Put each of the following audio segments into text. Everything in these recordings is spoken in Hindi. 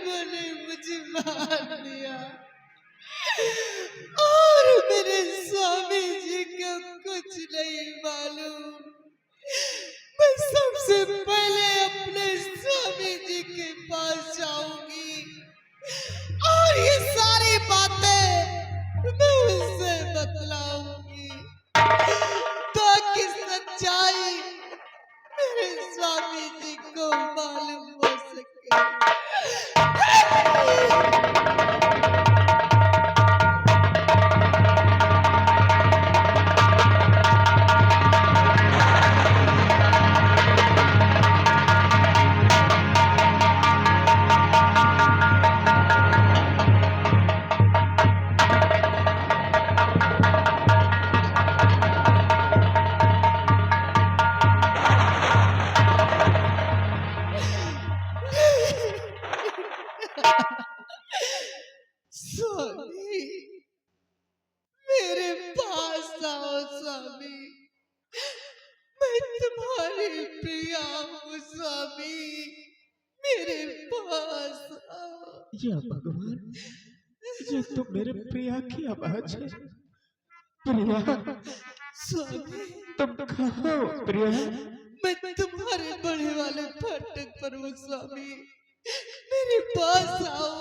कर्मों ने मुझे मार दिया और मेरे स्वामी जी को कुछ नहीं मालूम। मैं सबसे पहले अपने स्वामी जी के पास जाऊंगी और ये सारी बातें मैं उनसे बतलाऊंगी ताकि सच्चाई मेरे स्वामी जी को मालूम हो सके। स्वामी मेरे पास आओ स्वामी, मैं तुम्हारी प्रिया हूँ स्वामी, मेरे पास आओ। या भगवान, ये तो मेरे प्रिया की आवाज है। प्रिया स्वामी तुम कहाँ हो प्रिया? मैं तुम्हारे बड़े वाले फाटक पर हूँ स्वामी, मेरे पास आओ,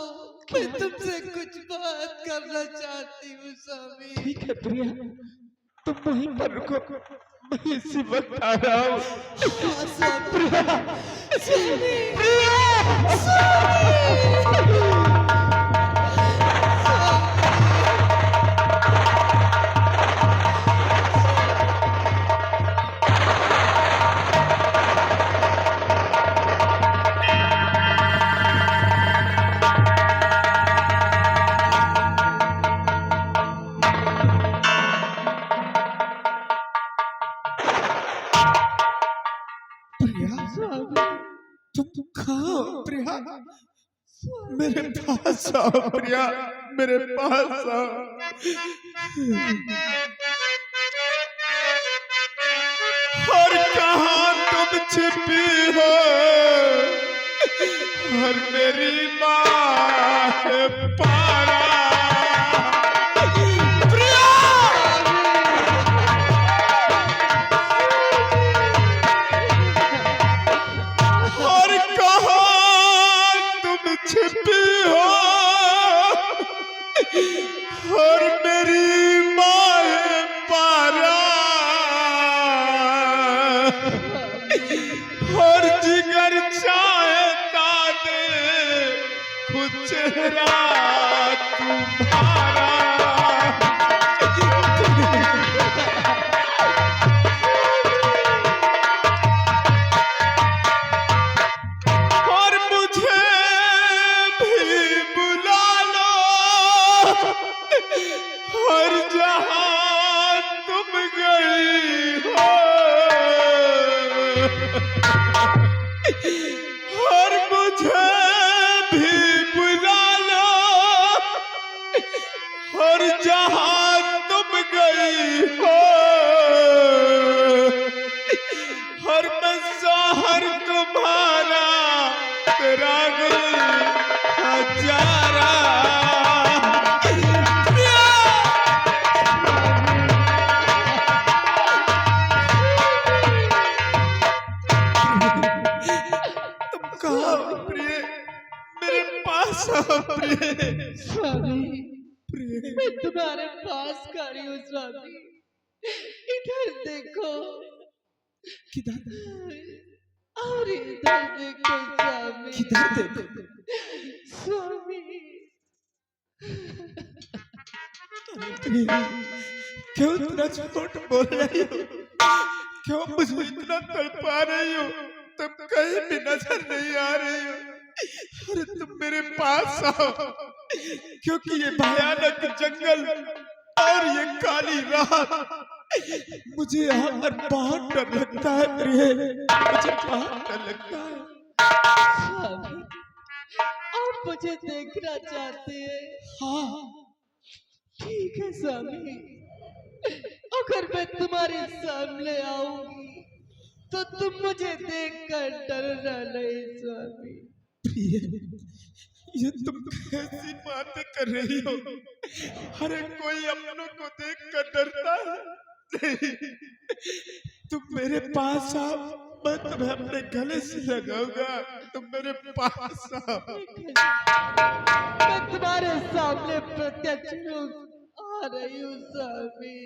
मैं तुमसे कुछ बात करना चाहती हूँ स्वामी। ठीक है प्रिया, तुम वहीं पर रुको, मैं इसी वक्त आ रहा हूँ। हाँ स्वामी। प्रिया, स्वामी प्रिया, स्वामी। तुम कहाँ हो प्रिया? मेरे पास आओ प्रिया, मेरे पास आओ। और कहाँ तुम छिपी हो? और मेरी माँ है पारा। छिपी हो और मेरी माँ पारा और जिगर चाहता दे खुद चेहरा तुम्हारा। और जहां तुम गई हो और मुझे भी बुला लो, और जहां तुम गई हो और मैं ज़ाहिर तुम्हारा तेरा हजारा। स्वामी मैं तुम्हारे पास खड़ी हूँ स्वामी, इधर देखो। किधर? और इधर देखो स्वामी। किधर देखो? स्वामी क्यों इतना झूठ बोल रही हो? क्यों मुझे इतना तड़पा रही हो? तुम कहीं भी नजर नहीं आ रही हो। अरे तुम मेरे पास आओ, क्योंकि ये भयानक जंगल और ये काली रात मुझे यहाँ पर बहुत डर लगता है प्रिय, मुझे बहुत डर लगता है। स्वामी आप मुझे देखना चाहते हैं? हाँ ठीक है स्वामी, अगर मैं तुम्हारे सामने आऊंगी तो तुम मुझे देखकर डरना नहीं स्वामी। ये तुम कैसी बातें कर रही हो? अरे कोई अपनों को देख कर डरता है? नहीं, तुम मेरे पास आओ, मैं तुम्हें अपने गले से लगाऊंगा। तुम मेरे पास आओ। मैं तुम्हारे सामने प्रत्यक्ष रूप आ रही हूँ स्वामी।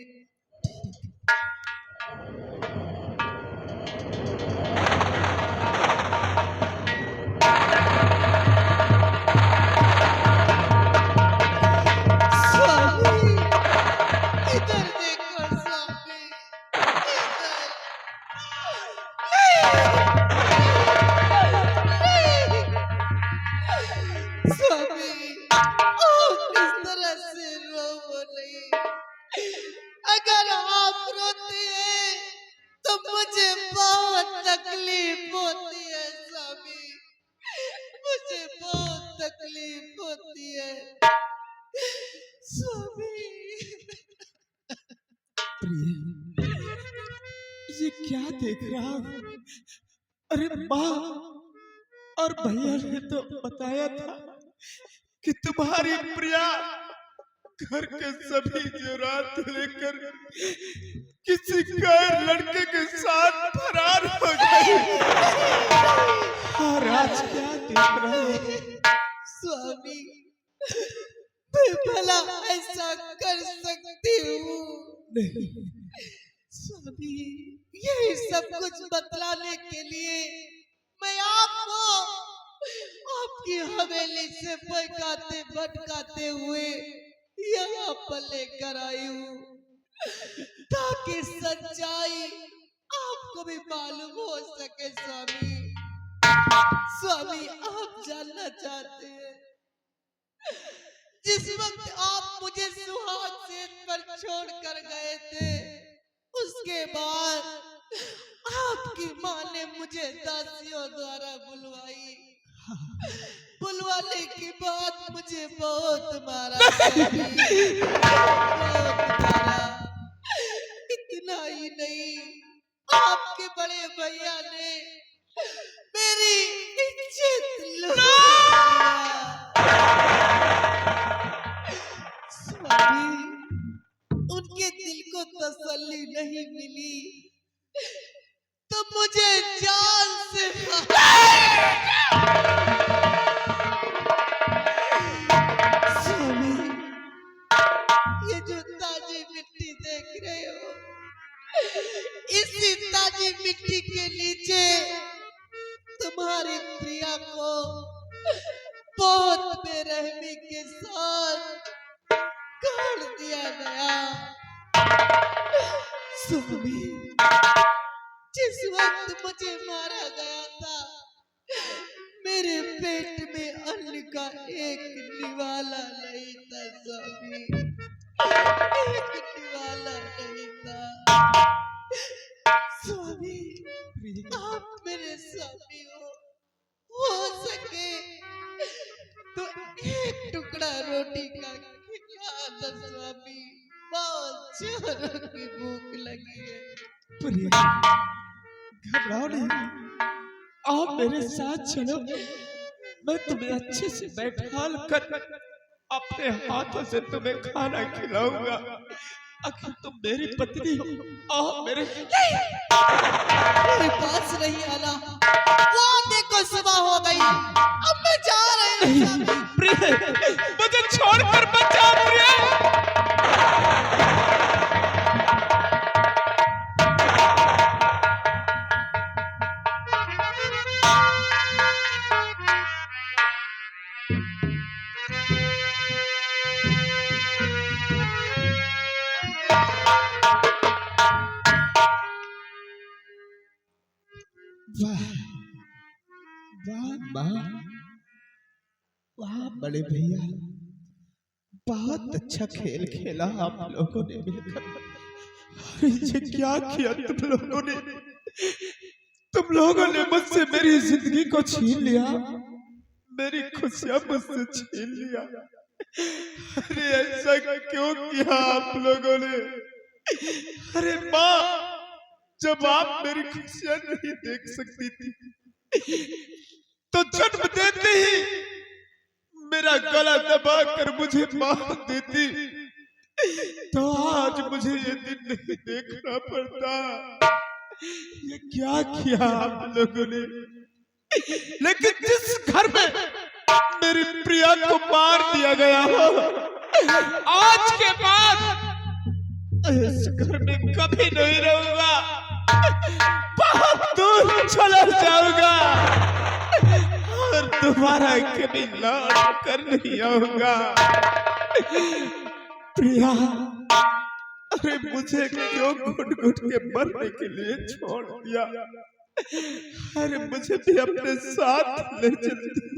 स्वामी इधर देखो स्वामी, स्वामी आप इस तरह से रो नहीं। अगर आप रोते हैं तो मुझे बहुत तकलीफ होती है स्वामी, मुझे बहुत तकलीफ होती है स्वामी। प्रिय, ये क्या देख रहा हूँ? अरे माँ और भैया ने तो बताया था कि तुम्हारी प्रिया घर के सभी जेवरात लेकर किसी गैर लड़के के साथ फरार हो गई। और आज क्या देख रहा हूँ? स्वामी मैं भला ऐसा कर सकती हूँ? नहीं, स्वामी यही सब कुछ बतलाने के लिए मैं आपको आपकी हवेली से भटकाते भटकाते हुए यहाँ पर लेकर आई हूँ, ताकि सच्चाई आपको भी मालूम हो सके स्वामी। स्वामी आप जानना चाहते हैं, जिस वक्त आप मुझे सुहाग सेत पर छोड़ कर गए थे, उसके बाद आपकी माँ ने मुझे दासियों द्वारा बुलवाई। बुलवाने के बाद मुझे बहुत मारा, बहुत मारा। इतना ही नहीं, आपके बड़े भैया ने मेरी इज्जत लूट लिया। स्वामी उनके दिल को तसल्ली नहीं मिली तो मुझे जान से स्वामी ये जो ताजी मिट्टी देख रहे हो, इसी ताजी मिट्टी के नीचे तुम्हारी प्रिया को बहुत बेरहमी के साथ गाड़ दिया गया। स्वामी जिस वक्त मुझे मारा गया था, मेरे पेट में अन्न का एक निवाला नहीं था स्वामी, एक निवाला नहीं था। स्वामी आप मेरे स्वामी हो सके तो एक टुकड़ा रोटी का खिला दो स्वामी, बहुत जोरों की भूख लगी है। प्रिया, घबराओ नहीं, आप मेरे साथ चलो, मैं तुम्हें अच्छे से बैठाल कर अपने हाथों से तुम्हें खाना खिलाऊंगा। आखिर तुम मेरी पत्नी हो, आओ मेरे पास नहीं आना। वो देखो सुबह हो गई, अब मैं जा रही हूँ। प्रिय मुझे छोड़कर मत जाओ प्रिय। वाह वाह वाह वाह बड़े भैया, बहुत अच्छा खेल खेला आप लोगों ने मिलकर। ये क्या किया तुम लोगों ने? तुम लोगों ने मुझसे मेरी जिंदगी को छीन लिया, मेरी खुशियां मुझसे छीन लिया। अरे ऐसा क्यों किया आप लोगों ने? अरे माँ, जब आप मेरी खुशियां नहीं देख सकती थी तो जन्म देते ही मेरा गला दबा कर मुझे मार देती तो आज मुझे ये दिन नहीं देखना पड़ता। ये क्या किया आप लोगों ने? लेकिन जिस घर में मेरी प्रिया को मार दिया गया हो, आज के बाद इस घर में कभी नहीं रहूंगा, बहुत दूर चला जाऊंगा और दोबारा कभी लौट कर नहीं आऊंगा। प्रिया, अरे मुझे क्यों घुट-घुट के मरने के लिए छोड़ दिया? अरे मुझे भी अपने साथ ले चलती।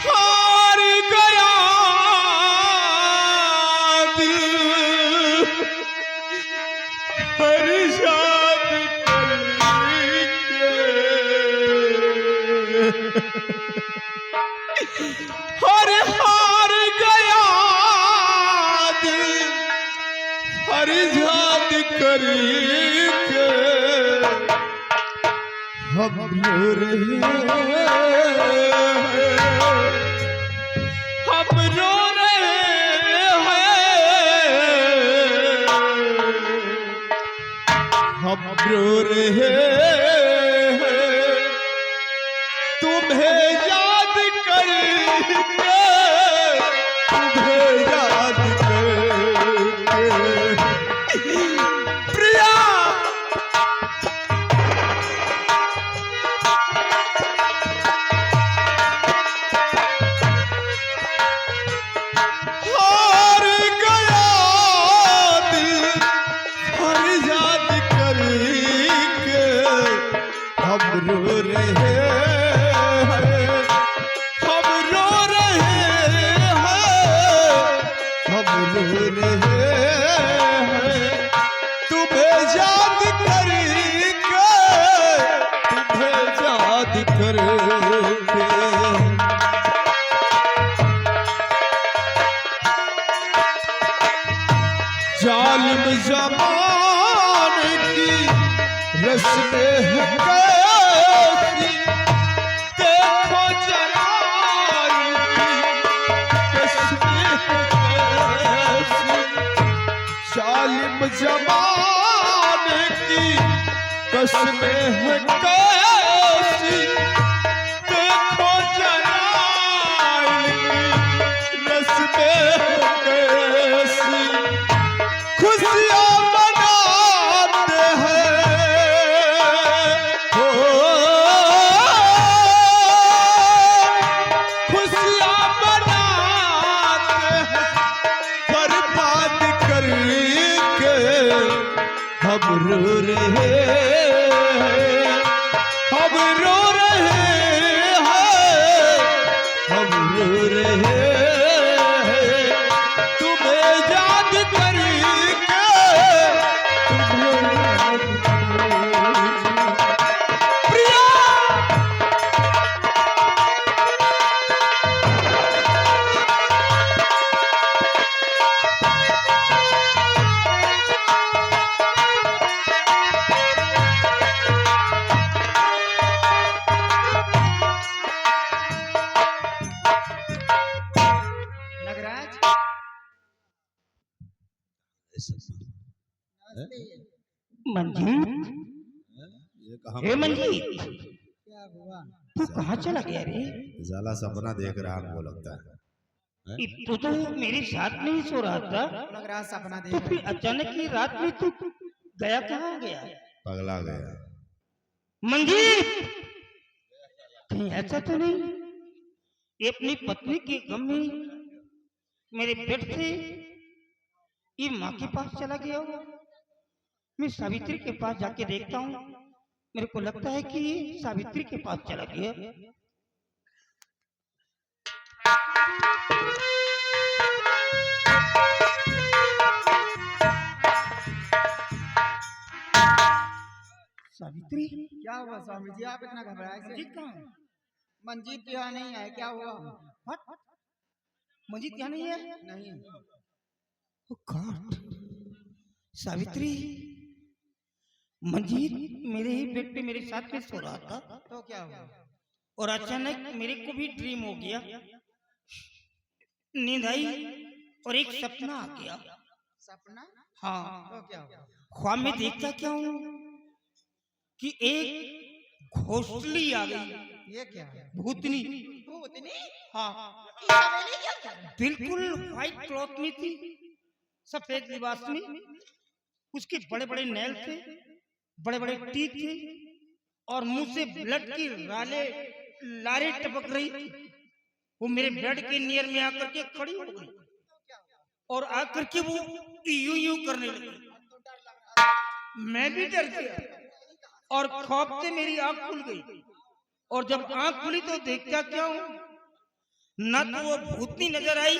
हार गया दिल, हर याद करके, हार गया दिल, हर याद करके हम रो रहे हैं, हम रो रहे हैं, हम रो रहे हैं, तुम्हें याद करके, तुम्हें याद करके। प्रिया, हार गया दिल, हर याद करके हम रो रहे हैं, हम रो रहे हैं, हम रो रहे हैं, तुम्हें याद करके, तुम्हें याद करके। जालिम ज़माने की रस्में हैं कैसी, देखो जरा इनकी रस्में हैं कैसी। जालिम ज़माने की रस्में हैं कैसी, देखो जरा इनकी रस्में हैं कैसी। खुशियाँ मनाते हैं, हो खुशियाँ मनाते हैं, बर्बाद करके हम रो रहे हैं, हम रो रहे हैं, हम रो रहे हैं, तुम्हें याद करके, तुम्हें याद करके। प्रिया, नगराज, मंजीत, ये कहाँ हे मंजीत, क्या हुआ? तू कहाँ चला गया रे? साला सपना देख रहा हमको लगता है। तू तो मेरे साथ नहीं सो रहा था, नगराज सपना तो देख फिर अचानक की रात में तू गया कहाँ गया? पगला गया। मंजीत, कहीं ऐसा तो नहीं ये अपनी पत्नी के गम में मेरे पेट से ये माँ के पास चला गया होगा? मैं सावित्री के पास जाके देखता हूँ, मेरे को लगता है कि ये सावित्री के पास चला गया। सावित्री, क्या हुआ स्वामी जी, आप इतना घबराए से? मंजीत कहाँ है? मंजीत यहाँ नहीं है, क्या हुआ? What? मंजीत यहाँ नहीं है? नहीं। Oh God! सावित्री, मंजीर मेरे ही बेड पे मेरे साथ में सो रहा था तो क्या हुआ? और अचानक मेरे को भी ड्रीम हो गया, नींद आई और एक सपना आ गया। सपना? हाँ, तो क्या हुआ? ख्वाब में देखता क्या हूँ कि एक घोंसली आ गई, ये क्या है? भूतनी। भूतनी? हाँ, ये हवेली क्या कर रही है? बिल्कुल व्हाइट क्लॉथ में थी, सफेद लिबास में। उसके बड़े बड़े नैल थे, बड़े बड़े टीथ थे और मुंह से ब्लड की लारे टपक रही थी। वो मेरे बेड के नियर में आकर के खड़ी हो गई और आकर के वो यूं यूं करने लगी। मैं भी डर गया और खौफ से मेरी आंख खुल गई। और जब आंख खुली तो देखता क्या हूं, न तो वो भूतनी नजर आई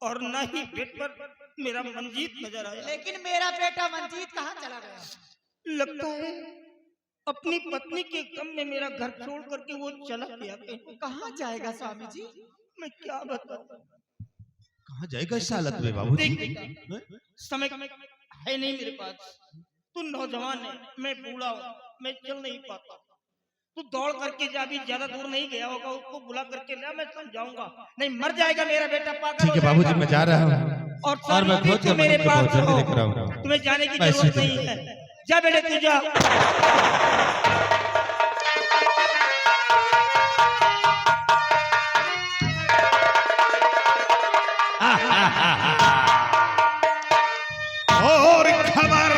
और न ही बेड पर मेरा मंजीत नजर आया। लेकिन मेरा बेटा मंजीत कहाँ चला गया? लगता है अपनी पत्नी के गम में मेरा घर छोड़ करके वो चला गया। कहाँ जाएगा स्वामी जी? मैं क्या बताऊं? कहाँ जाएगा इस हालत में बाबूजी? देख, समय है नहीं मेरे पास। तू नौजवान है, मैं बूढ़ा हूँ, मैं चल नहीं पाता। तू दौड़ करके जा, भी ज्यादा दूर नहीं गया होगा, उसको बुला करके ला, मैं समझाऊंगा। नहीं मर जाएगा मेरा बेटा, पागल ठीक हो है जाएगा। बाबूजी, मैं जा रहा हूँ और और मैं सारी खोज चीज़ के मेरे मंदिर पास पहुंच रहो। लेकर आऊंगा। तुम्हें जाने की पैसे जरूरत नहीं है। जा बेटे तू जा। और खबरदार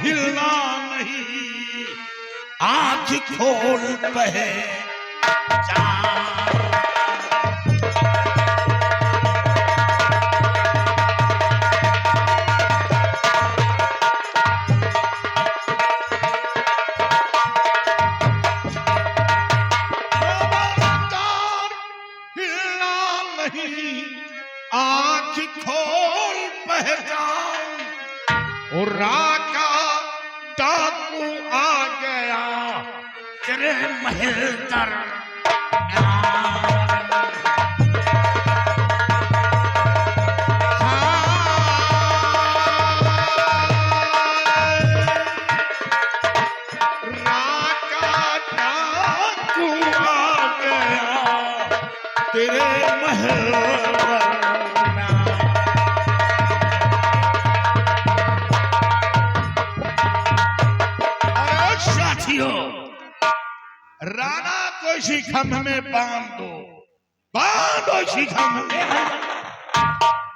हिलना नहीं, आंख खोल पहचान। खबरदार हिलना नहीं, आंख खोल पहचान। और राका डाकू आ गया तेरे महल तर। राका डाकू आ गया तेरे महल साथियों, राणा को शिखम में बांधो शिखम में।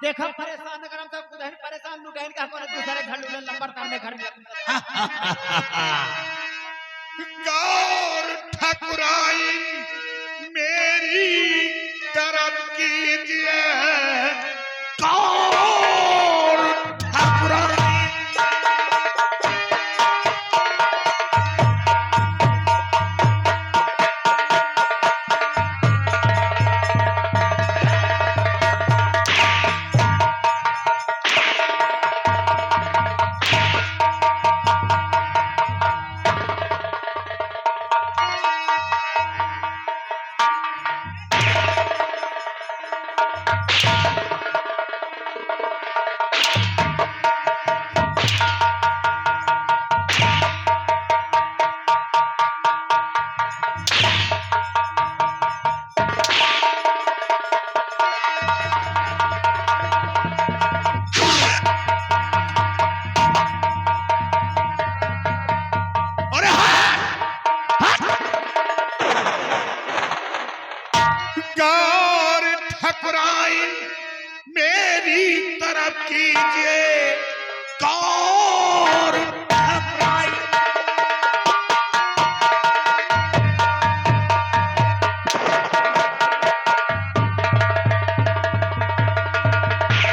देखो परेशान न करम सब कुछ परेशान लुटाइन का कोने दूसरे घर लुटन नंबर ताने घर में। गौर ठकुराई मेरी तरफ कीजिए, गौर ठकुराई। गौर ठकुराई मेरी तरफ कीजिए, गौर ठकुराई।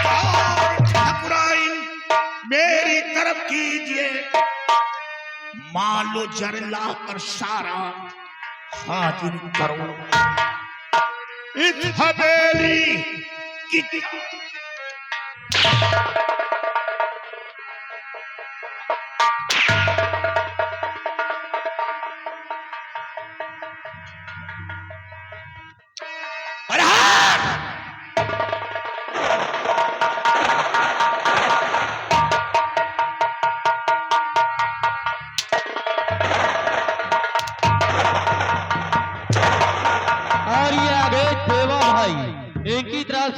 गौर ठकुराई मेरी तरफ कीजिए, मालो जरला कर सारा हाजिर करो इस हवेली की।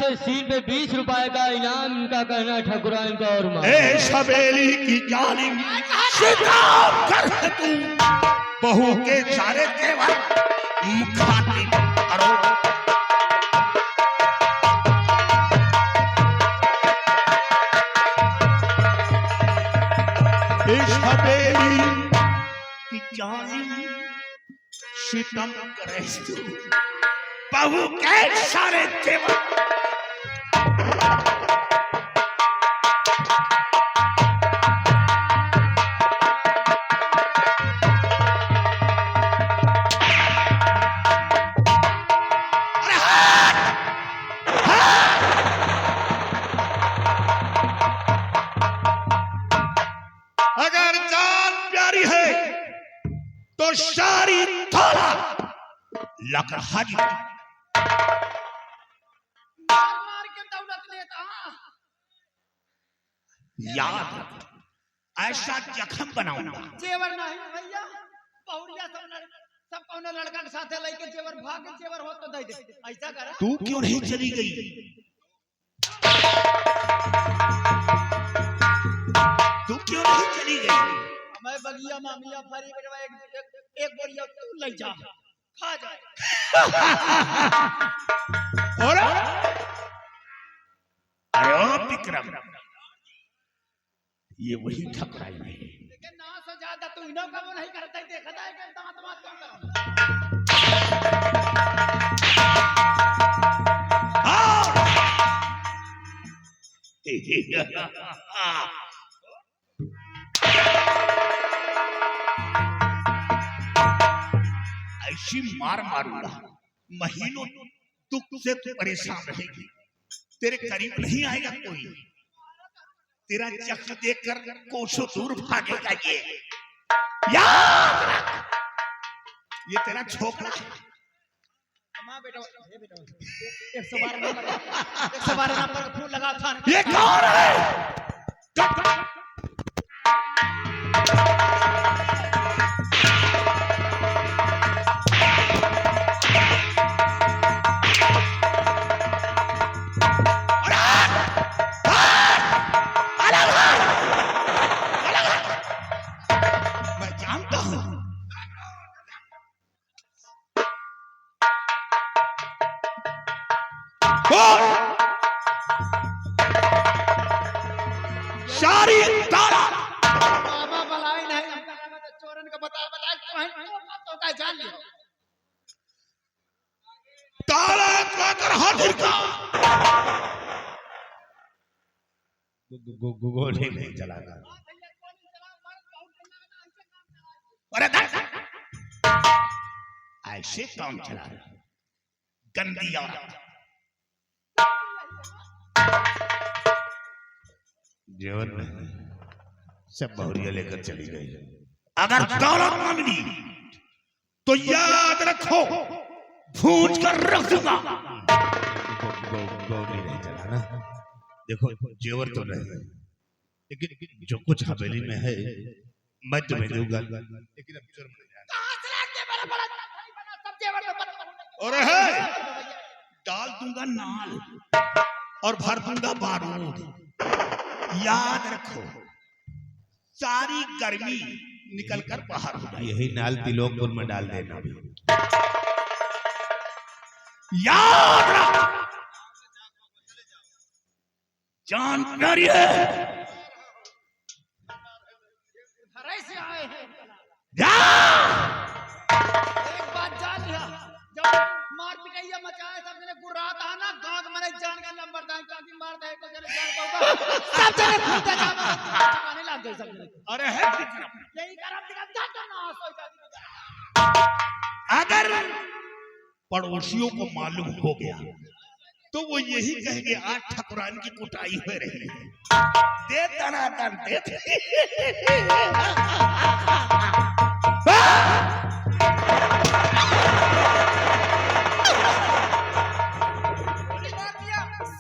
से सील पे 20 रुपए का इनाम का कहना ठकुराइन का और मार। ए शबेली की जालिम शिकार कर तू बहू के सारे तेवर मुखातिब करो। इस हवेली की जालिम सितम करे तू बहू के सारे तेवर। अगर जान प्यारी है तो सारी थाला लकर हाजिर। मार के दौलत लेता। याद रख, ऐसा जख्म बनाऊंगा। जेवर नहीं भैया, बहुरिया सब कौन लड़का के साथे लेके जेवर भाग के जेवर हो तो दे दे। ऐसा करा तू क्यों नहीं चली गई? तू क्यों नहीं चली गई? मैं बगिया मामिया फरी बेटवा एक बोरिया तू ले जा, खा जाए। और अरे ओ विक्रम, ये वही ठकुराइन है। लेकिन ना से ज्यादा तू इनो कब नहीं करता है, देखा है कि दांत मार कौन करो। ऐसी मार मारूंगा, महीनों दुख से तू परेशान रहेगी। तेरे करीब नहीं आएगा कोई। तेरा जख्म देखकर कोसों दूर भागेगा। ये याद रख, ये तेरा छोकरा है। मां बेटा, ये बेटा 112 नंबर 112 नंबर फोन लगा था। ये कौन है? मैं जानता हूं सारी ताला बाबा बलाई नहीं, हमका लगा तो चोरन का बता तो का जान लियो। ताला लेकर हाजिर का। गोली नहीं चलाना। अरे ऐसे काम चला रहा गंदी औरत। जीवन में सब बहुरिया लेकर चली गई। अगर दौलत मांगनी तो याद रखो, भूज कर रख दूंगा। गोली नहीं चलाना। देखो जेवर तो नहीं, लेकिन जो कुछ हवेली में है मैं तुम्हें दूंगा। लेकिन अब जुर्म नहीं जाना। और है डाल दूंगा नाल और भर दूंगा बारूद। याद रखो, सारी गर्मी निकल कर बाहर हो जाए। यही नाल तिलोकपुर में डाल देना भी। याद रख, जान प्यारी है। हरे से आए हैं। जा एक बात जान लिया, जब मार पिटाइया मचाए सब जने गुर्रा था ना, गांव में जान का नंबर था, काकी मारता है को जने जान पाऊंगा। सब जने कूदे जा चकाने लग गए सब जने। अरे है विक्रम, यही करम दिखा जाता ना सोई जाती। अगर पड़ोसियों को मालूम हो गया तो वो यही कहेंगे आज ठकुराइन की कुटाई हो रही है। दे दनादन दे।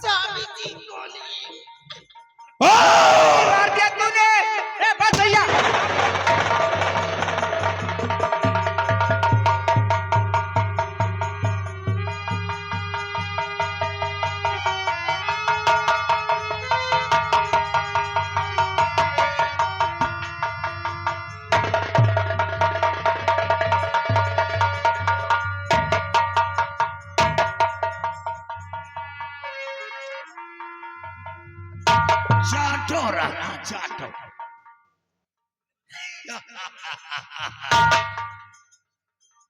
स्वामी जी गोली मार दिया तूने। ए बस भैया,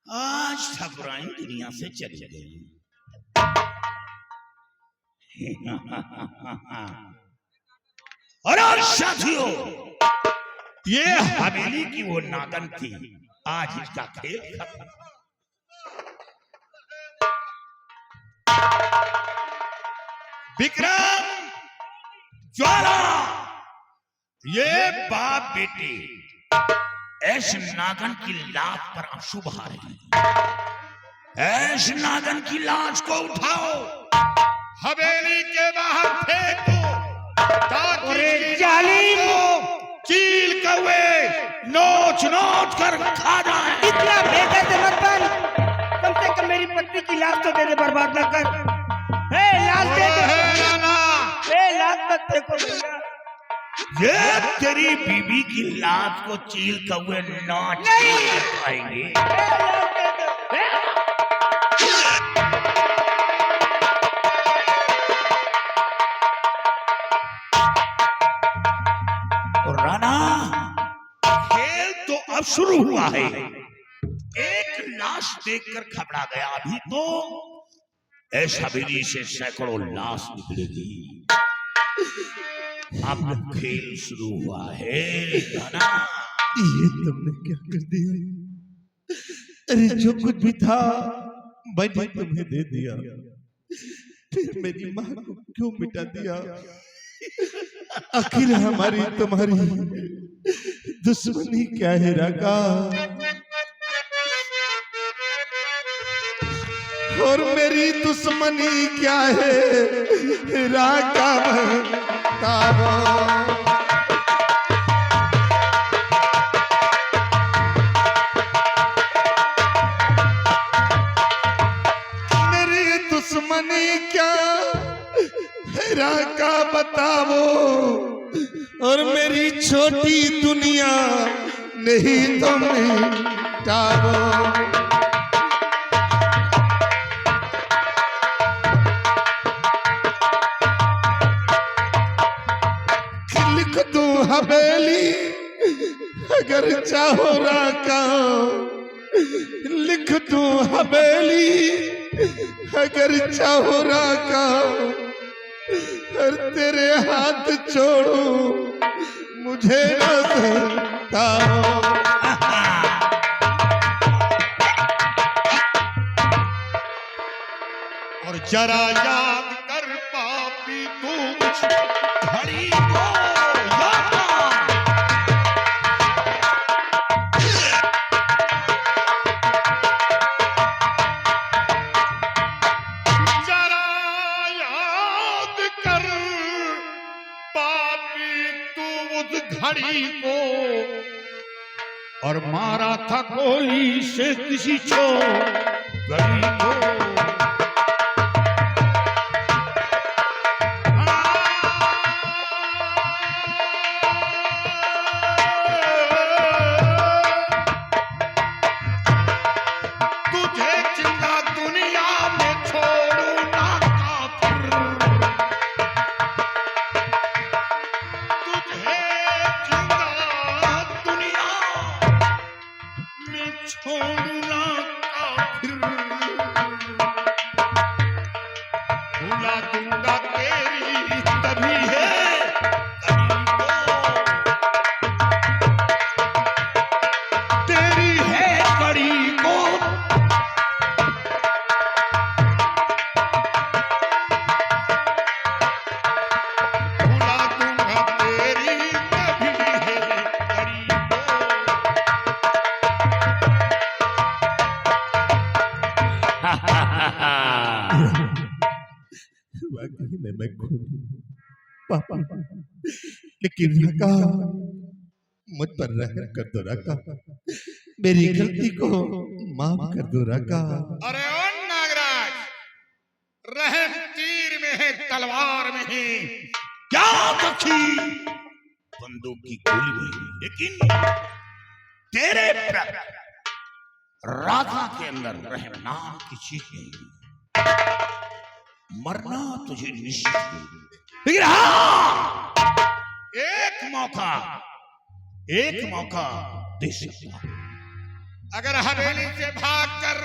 आज ठाकुराइन दुनिया से चली गई। अरे साथियों, ये हवेली की वो नागन थी, आज इसका खेल खत्म। विक्रम, ज्वाला, ये बाप बेटे ऐश नागन की लाश पर आंसू बहा रहे हैं। ऐश नागन की लाश को उठाओ, हवेली के बाहर फेंक दो, ताकि जालिम, चील कौवे नोच नोच कर खा जाए। इतना बेकार से मत बन, कम से कम मेरी पत्नी की लाश तो दे दे, बर्बाद न कर। लाश दे दे, लाश मत देखो भैया। ये तेरी बीबी की लाश को चील कौवे नोच खाएंगे। और राणा, खेल तो अब शुरू हुआ है। एक लाश देखकर घबरा गया, अभी तो ऐसा हवेली से सैकड़ों लाश निकलेगी। अब खेल शुरू हुआ है। राणा, ये तुमने क्या कर दिया? अरे जो कुछ भी था मैंने तुम्हें दे दिया, फिर मेरी माँ को क्यों मिटा दिया? आखिर हमारी तुम्हारी दुश्मनी क्या है राका? और मेरी दुश्मनी क्या है राका? बताओ। मेरी दुश्मनी क्या है राका? बताओ। और मेरी छोटी दुनिया नहीं तो मिटाओ। लिख दूं हवेली अगर चाहो राका, लिख दूं हवेली अगर चाहो राका। और तेरे हाथ छोड़ो मुझे न सताओ। और जरा याद कर पापी तू उस घड़ी को, जरा याद कर पापी तू उस घड़ी को। और मारा था गोली से किसी गली को। वाकई में मैं खुद पापा, लेकिन राका मुझ पर रहम कर दो राका, मेरी गलती को माफ कर दो राका। अरे ओ नागराज, रहम तीर में है तलवार में है, क्या दुखी बंदूक की गोली में, लेकिन तेरे राधा के अंदर रहम नाम की चीज नहीं। मरना तुझे निश्चित है, लेकिन हाँ एक मौका दे सकता हूं। अगर हवेली से भागकर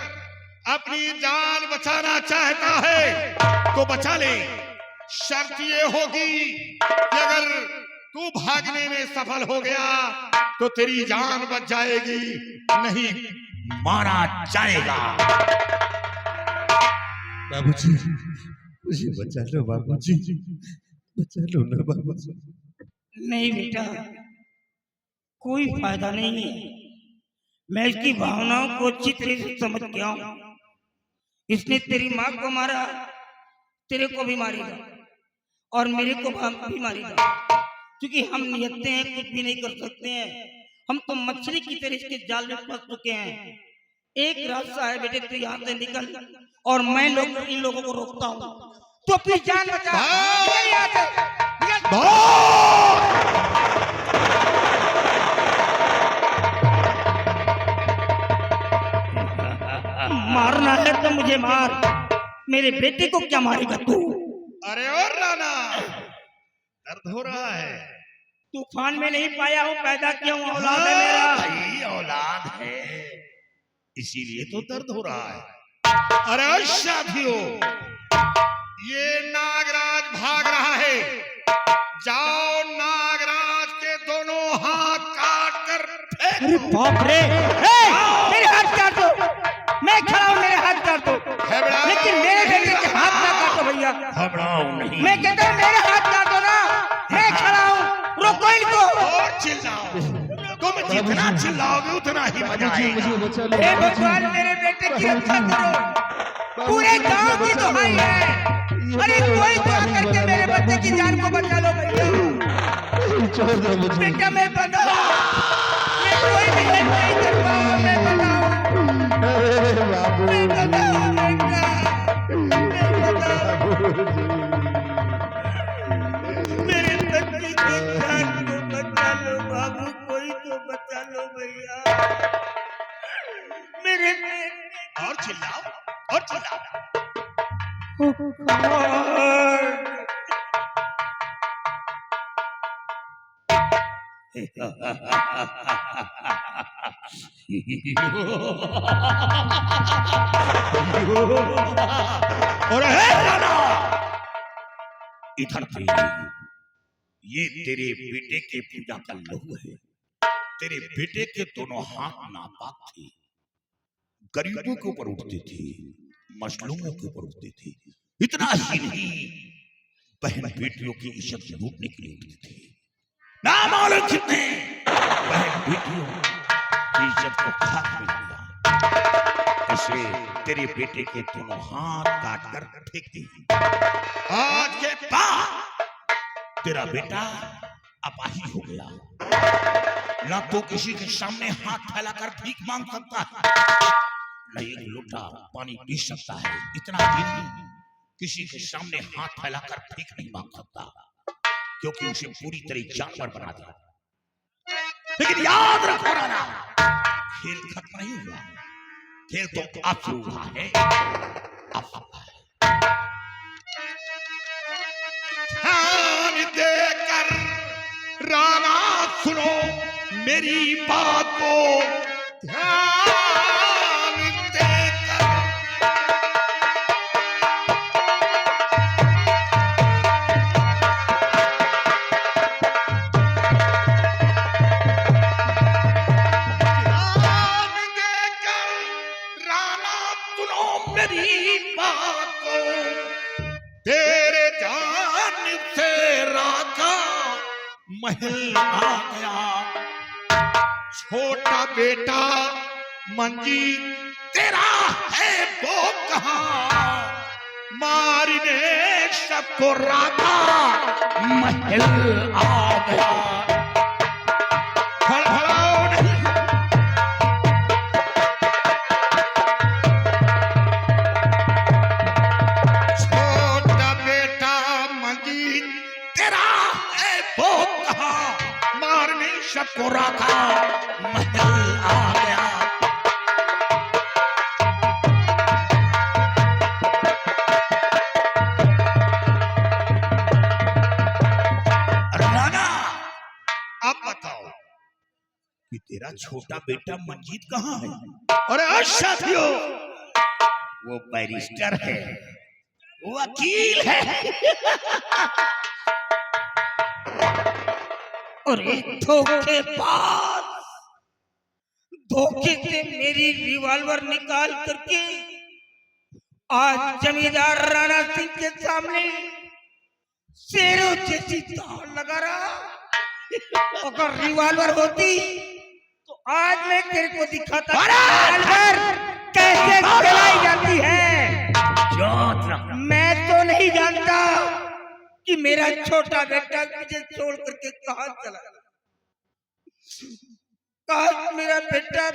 अपनी जान बचाना चाहता है तो बचा ले। शर्त ये होगी कि अगर तू भागने में सफल हो गया तो तेरी जान बच जाएगी, नहीं मारा जाएगा। बाबूजी मुझे बचा लो, बाबूजी बचा लो ना बाबूजी। नहीं बेटा, कोई फायदा नहीं है। मैं इसकी भावनाओं को अच्छी तरह से समझ गया हूं। इसने तेरी माँ को मारा, तेरे को भी मारेगा और मेरे को भी मारेगा, क्योंकि हम नियतते हैं, कुछ भी नहीं कर सकते हैं। हम तो मछली की तरह इसके जाल में फंस चुके हैं। एक रास्ता है बेटे, तू यहाँ से निकल और मैं इन लोगों को रोकता हूँ। तू अपनी जान बचा, निकल यहाँ से, निकल। मारना है तो मुझे मार, मेरे बेटे को क्या मारेगा तू? अरे और राणा, दर्द हो रहा है? तूफान में नहीं पाया हूँ, पैदा किया हूँ, औलाद है मेरा। भाई औलाद है, इसीलिए तो दर्द हो रहा है। अरे साथियों, ये नागराज भाग रहा है। जाओ नागराज के दोनों हाथ काट कर फेंक अरे दो। बाप रे, मेरे हाथ काट दो। मैं खड़ा हूँ, मेरे हाथ काट दो, लेकिन मेरे बेटे के हाथ ना काटो भैया। घबराओ नहीं। मैं कहता हूँ मेरे हाथ काटो ना, मैं खड़ा हूँ, रोको इनको। और चिल्लाओ, तुम जितना चिल्लाओगे उतना ही मजा आएगा। हे भगवान, मेरे बेटे की रक्षा करो, पूरे गांव की दुहाई है। अरे कोई दुआ करके मेरे बच्चे की जान को बचा लो भैया। बेटा मैं बताऊं, मैं कोई भी हेल्प नहीं कर पाऊंगा, मैं बताऊं, मैं बताऊं बेटा, मैं बताऊं। मेरे बच्चे की जान को बचा लो बाबू, कोई तो बचा लो भैया। मेरे और चिल्लाओ, और चिल्लाओ। और इधर थे, ये तेरे बेटे के पूजा का लहू है। तेरे बेटे के दोनों हाथ नापाक थे, गरीबों के ऊपर उठते थे, मजलूमों के ऊपर उठते थे। इतना ही नहीं, बहन बेटियों की इज्जत लूटने के लिए उठते थे। ना मालूम कितने बहन बेटियों की इज्जत को खाक में डाला। ऐसे तेरे बेटे के दोनों हाथ काट कर फेंक दिए। आज के बाद तेरा बेटा अपाहिज हो गया। ना तो किसी के सामने हाथ फैलाकर भीख मांग सकता है, न एक लोटा पानी पी सकता है। इतना ही नहीं, किसी के सामने हाथ फैलाकर भीख नहीं मांग सकता, क्योंकि उसे पूरी तरह जानवर बना दिया। लेकिन याद रखो राणा, खेल खत्म नहीं हुआ। खेल तो अब शुरू हुआ है। ध्यान देकर राणा सुनो मेरी बात को, ध्यान देकर। मेरी बात को, तेरे जानिब से राजा महल आ गया। छोटा बेटा मंजीत तेरा है वो कहाँ, मारने सबको राधा महल आ गया। फड़फड़ाओ नहीं। छोटा बेटा मंजीत तेरा है वो कहाँ, मारने सबको राधा महल आ गया। राणा, कि तेरा छोटा बेटा मंजीत कहाँ है। अरे आज साथियों, वो बैरिस्टर है, वकील है। और एक धोखेबाज, धोखे से मेरी रिवॉल्वर निकाल करके आज जमींदार राणा सिंह के सामने शेरों जैसी दौड़ लगा रहा। अगर रिवॉल्वर होती तो आज मैं तेरे को दिखाता रिवॉल्वर कैसे चलाई जाती है। मैं तो नहीं जानता कि मेरा छोटा बेटा मुझे छोड़ करके कहां चला। काश मेरा बेटा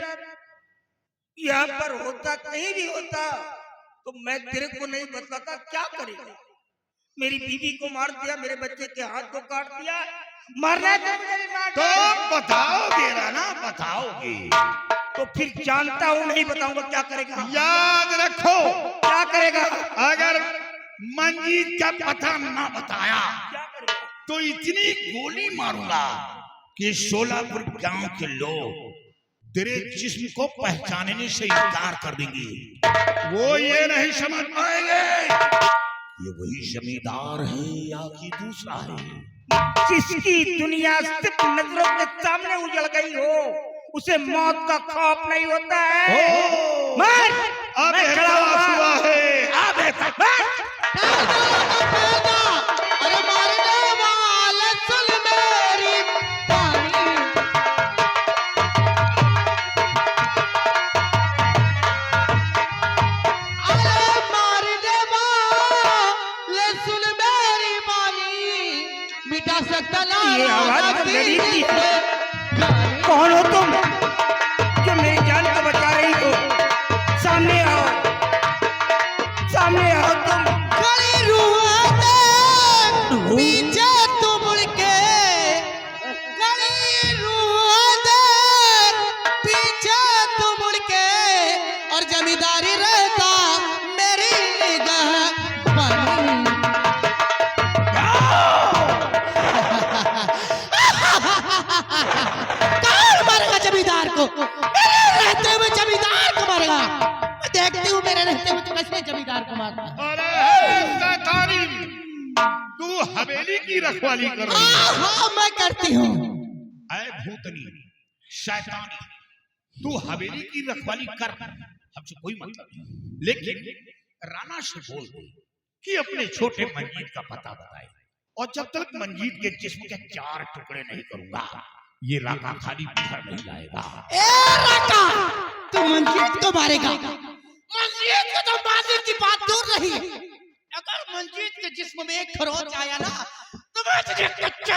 यहाँ पर होता, कहीं भी होता, तो मैं तेरे को नहीं बताता क्या करेगा। मेरी बीवी को मार दिया, मेरे बच्चे के हाथ को काट दिया, मारना है तो मुझे भी मार तो दे। बताओगे राणा, बताओगे तो फिर जानता हूँ, नहीं बताऊंगा क्या करेगा। याद रखो, क्या करेगा, अगर मंजीत का पता ना बताया क्या करेगा। तो इतनी गोली मारूंगा कि सोलापुर गांव के लोग तेरे जिस्म को पहचानने से इनकार कर देंगे। वो ये नहीं समझ पाएंगे ये वही जमींदार है या कि दूसरा है। जिसकी दुनिया सिर्फ नजरों के सामने उजड़ गई हो, उसे मौत का खौफ नहीं होता है। मार, अब मैं खड़ा हुआ हुआ है, अब अरे मारने वाले सुन मेरी बानी। अरे मारने वाले सुन मेरी बानी, मिटा सकता ना ये आवाज तो मेरी थी। कौन हो तुम जो मेरी जान को बचा रही हो? सामने आओ, सामने आओ तुम। खड़ी रूह दे पीछे तू मुड़ के, खड़ी रूह दे पीछे तू मुड़ के, और जमींदारी रहता मेरी निगाह बनी। कौन मारेगा जमींदार को? मेरे रहते हुए जमींदार को मारेगा। मैं देखती हूँ मेरे रहते हुए तो कैसे जमींदार को मारता है। अरे शैतानी, तू हवेली की रखवाली कर रही है। हाँ मैं करती हूँ। ऐ भूतनी शैतानी, तू हवेली की रखवाली कर, हमसे कोई मतलब नहीं। लेकिन राणा से बोल दे कि अपने छोटे मंजीत का पता बताए, और जब तक मंजीत के जिस्म के 4 टुकड़े नहीं करूंगा, ये राका खाली बाहर नहीं आएगा। ए राका, तू मंजीत को मारेगा? मंजीत को तो मारने की बात दूर रही है। अगर मंजीत के जिस्म में एक खरोंच आया ना, तो मैं तुझे कच्चा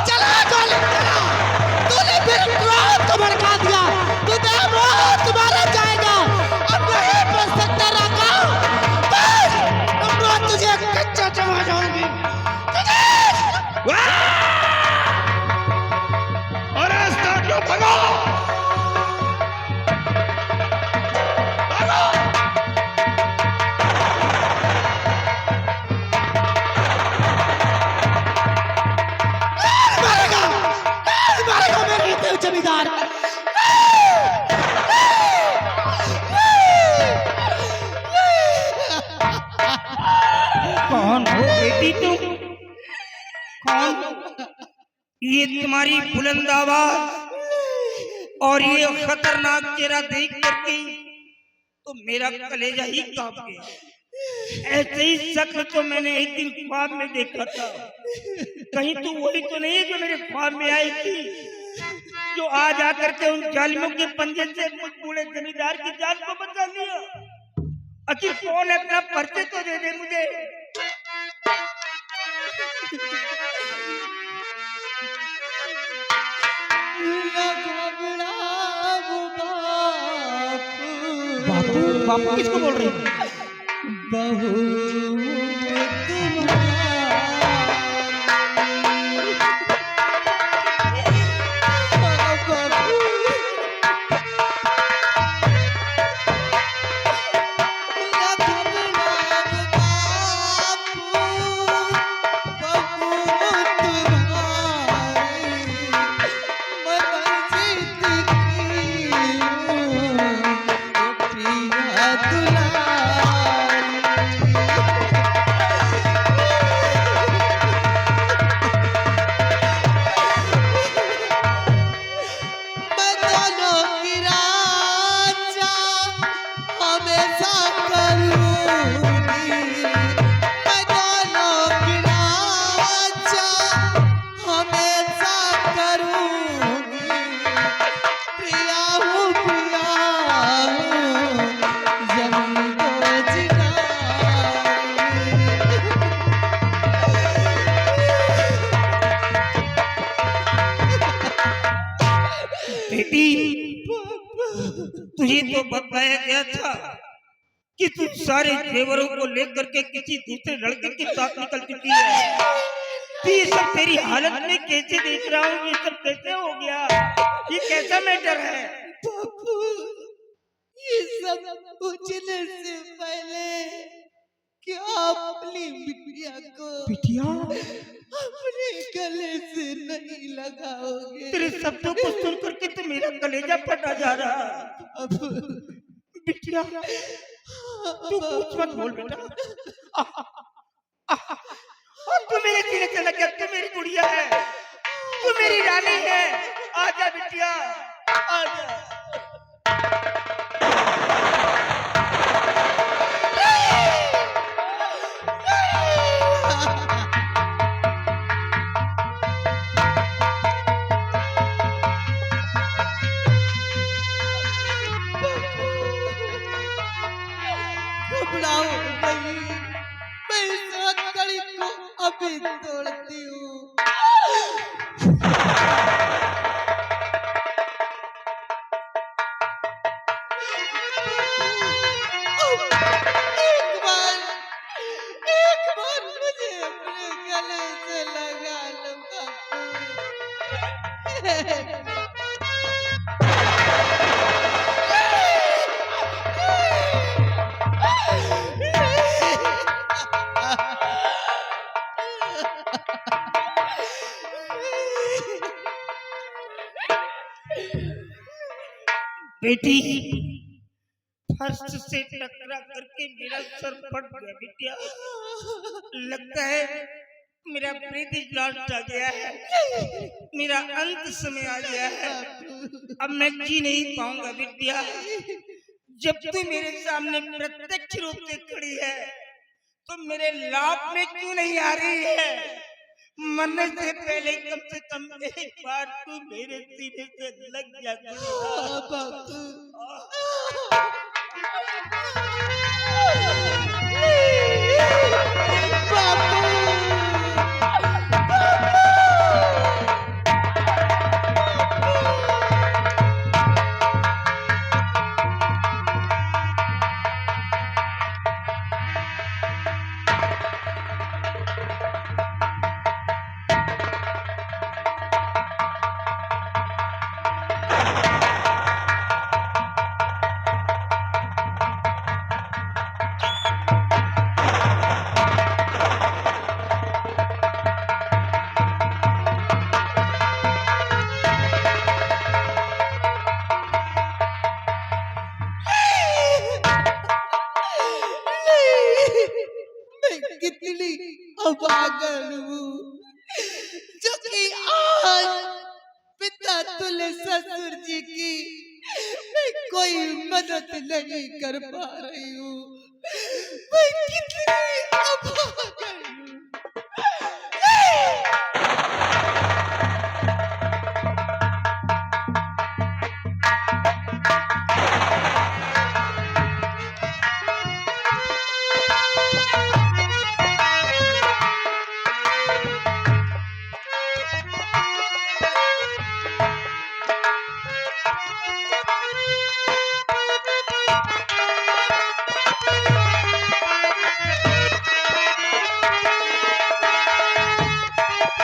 चला गोली चला। तूने फिर मौत को भड़का दिया, तू मौत मारा जाएगा। अब नहीं बच सकता राका, बस मैं तुझे कच्चा चबा जाऊंगी। अरे स्टार्टो, भगो भगो। मारेगा मेरे जमींदार। कौन हो बेटी तुम? कौन? ये तुम्हारी बुलंद आवाज और ये खतरनाक चेहरा देख करके तो मेरा कलेजा ही कांप गया। ऐसे ही शक्ल तो मैंने एक दिन ख्वाब में देखा था। कहीं तो वही तो नहीं जो मेरे ख्वाब में आई थी, जो आज आकर के उन जालिमों के पंजे से मुझ बूढ़े जमींदार की जान को बचा लिया। आखिर कौन है? अपना परिचय तो दे दे मुझे। बापू, बापू किसको बोल रही है? बहू बेटी, तुझे तो बताया गया था कि तू सारे जेवरों को लेकर के किसी दूसरे लड़के के साथ निकल चुकी है। तो ये सब तेरी हालत में कैसे देख रहा हूँ, ये सब कैसे हो गया, ये कैसा मैटर है? बापू, ये सब पूछने से पहले क्या अपनी बिटिया को अपने गले से नहीं लगाओगे? तेरे शब्दों को सुन करके तो मेरा कलेजा फटा जा रहा। अब बिटिया, तू कुछ मत बोल बेटा। तू मेरे सीने से लग गया, तू मेरी गुड़िया है, तू मेरी रानी है। आजा बिटिया, आजा। घबराओ नहीं, मैं इस हथकड़ी को अभी तोड़ती हूँ। एक बार मुझे अपने गले से लगा लो बापू। बेटी, फर्श से टकरा करके मेरा सर फट गया बिटिया। लगता है मेरा ब्रीथिंग लास्ट आ गया है, मेरा अंत समय आ गया है। अब मैं जी नहीं पाऊंगा बिटिया। जब तू मेरे सामने प्रत्यक्ष रूप से खड़ी है तो मेरे लाभ में क्यों नहीं आ रही है? मरने से पहले कम से कम एक बार तू मेरे सीने से लग जा। कितनी अभागन हूँ जो कि आज पिता तुल्य ससुर जी की मैं कोई मदद नहीं कर पा रही हूँ। मैं कितनी अभागन